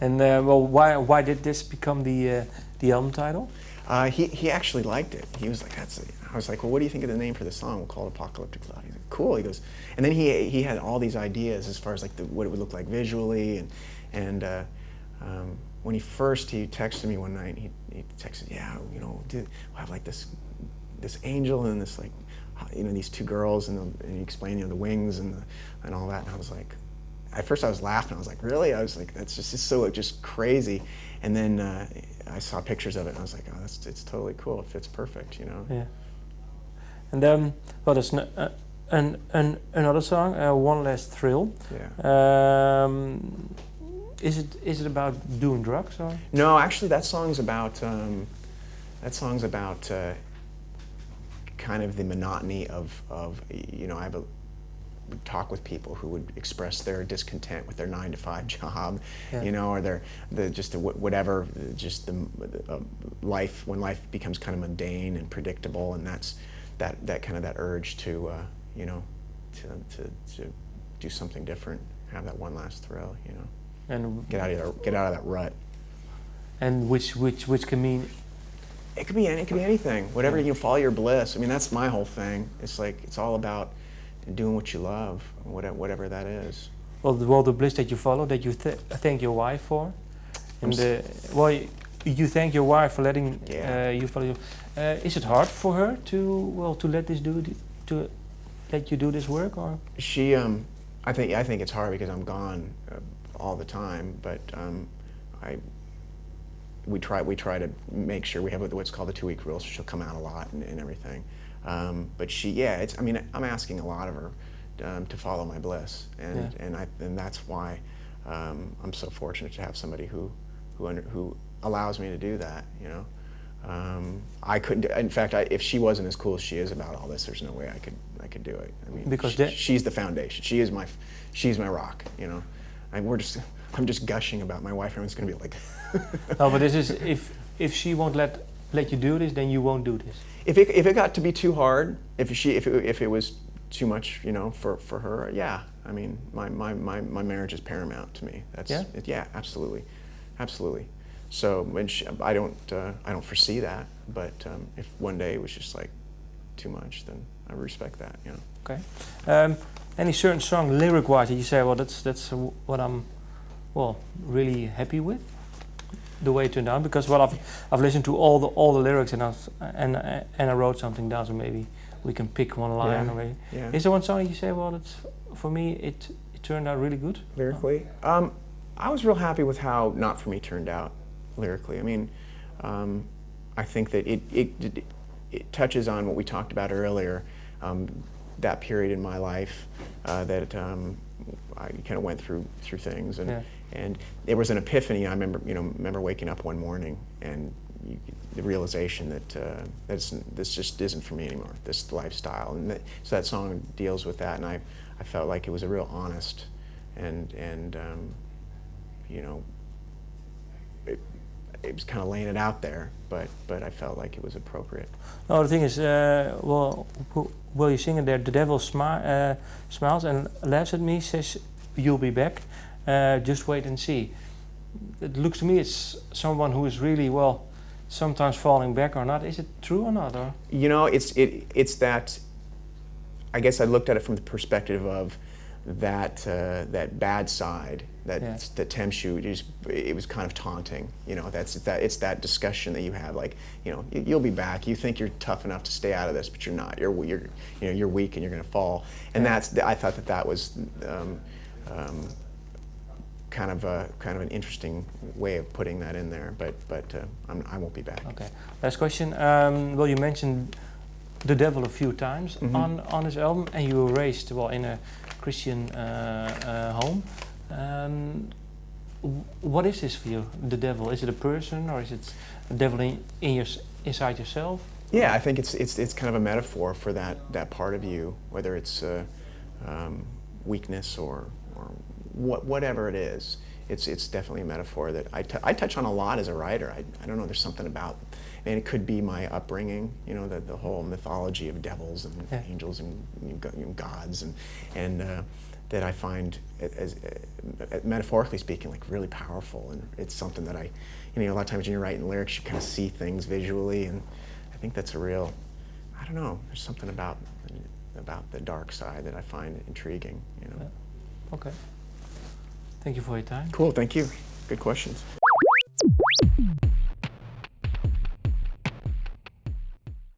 And well, why did this become the album title? He actually liked it. He was like, I was like, well, what do you think of the name for the song? We'll call it Apocalyptic Love. He's like, cool. He goes, and then he had all these ideas as far as like what it would look like visually, and when he texted me one night, he texted, yeah, you know, we'll have like this angel and this like, you know, these two girls, and he explained, you know, the wings and all that, and I was like, at first I was laughing. I was like, really? I was like, that's just so just crazy. And then I saw pictures of it, and I was like, oh, it's totally cool. It fits perfect, you know. Yeah. And well, there's another song, One Last Thrill. Yeah. Is it about doing drugs or? No, actually, that song's about kind of the monotony of you know, I would talk with people who would express their discontent with their 9-to-5 job, yeah. You know, or whatever, just the life, when life becomes kind of mundane and predictable, and that's that kind of that urge to you know, to do something different, have that one last thrill, you know, and get out of that rut. And which can mean. It could be anything. Whatever, you know, follow your bliss. I mean, that's my whole thing. It's like it's all about doing what you love, whatever that is. Well, the bliss that you follow, that you thank your wife for, and you thank your wife for letting you follow. Is it hard for her to let you do this work, or? She, I think it's hard because I'm gone all the time, but we try to make sure we have what's called the 2-week rule, so she'll come out a lot and everything. But I mean, I'm asking a lot of her to follow my bliss, and that's why I'm so fortunate to have somebody who allows me to do that. You know, I couldn't. In fact, if she wasn't as cool as she is about all this, there's no way I could do it. I mean, because she's the foundation. She's my rock. You know, I'm just gushing about my wife. Everyone's gonna be like. No, but this is if she won't let you do this, then you won't do this. If it got to be too hard, if it was too much, you know, for her, yeah. I mean, my marriage is paramount to me. Yeah, absolutely. So I don't foresee that, but if one day it was just like too much, then I respect that, you know. Okay. Any certain song lyric-wise that you say, well, that's what I'm, really happy with, the way it turned out, because I've listened to all the lyrics and I wrote something down, so maybe we can pick one line. Yeah. Yeah. Is there one song you say, well, that's for me it turned out really good lyrically? I was real happy with how Not For Me turned out lyrically. I mean, I think that it touches on what we talked about earlier, that period in my life that I kind of went through things, and there was an epiphany. I remember waking up one morning and the realization that this just isn't for me anymore, this lifestyle, and so that song deals with that, and I felt like it was a real honest and you know, it was kind of laying it out there, but I felt like it was appropriate. No, the thing is, you sing it there, the devil smiles and laughs at me, says you'll be back, just wait and see. It looks to me it's someone who is really, sometimes falling back or not. Is it true or not? Or? You know, it's that, I guess I looked at it from the perspective of that bad side that tempts you. It was kind of taunting. You know, it's that discussion that you have, like, you know, you'll be back. You think you're tough enough to stay out of this, but you're not. You're weak and you're going to fall. And I thought that was kind of an interesting way of putting that in there. But I won't be back. Okay. Last question. You mentioned the devil a few times on this album, and you were raised in a Christian home. What is this for you, the devil? Is it a person, or is it a devil inside yourself? Yeah, I think it's kind of a metaphor for that part of you, whether it's weakness or whatever it is. It's definitely a metaphor that I touch on a lot as a writer. I don't know, there's something about and it could be my upbringing, you know, the whole mythology of devils and Yeah. angels and gods, and that I find, as metaphorically speaking, like really powerful, and it's something that you know, a lot of times when you're writing lyrics, you kind of see things visually, and I think that's a real, I don't know, there's something about the dark side that I find intriguing, you know. Yeah. Okay. Thank you for your time. Cool, thank you. Good questions.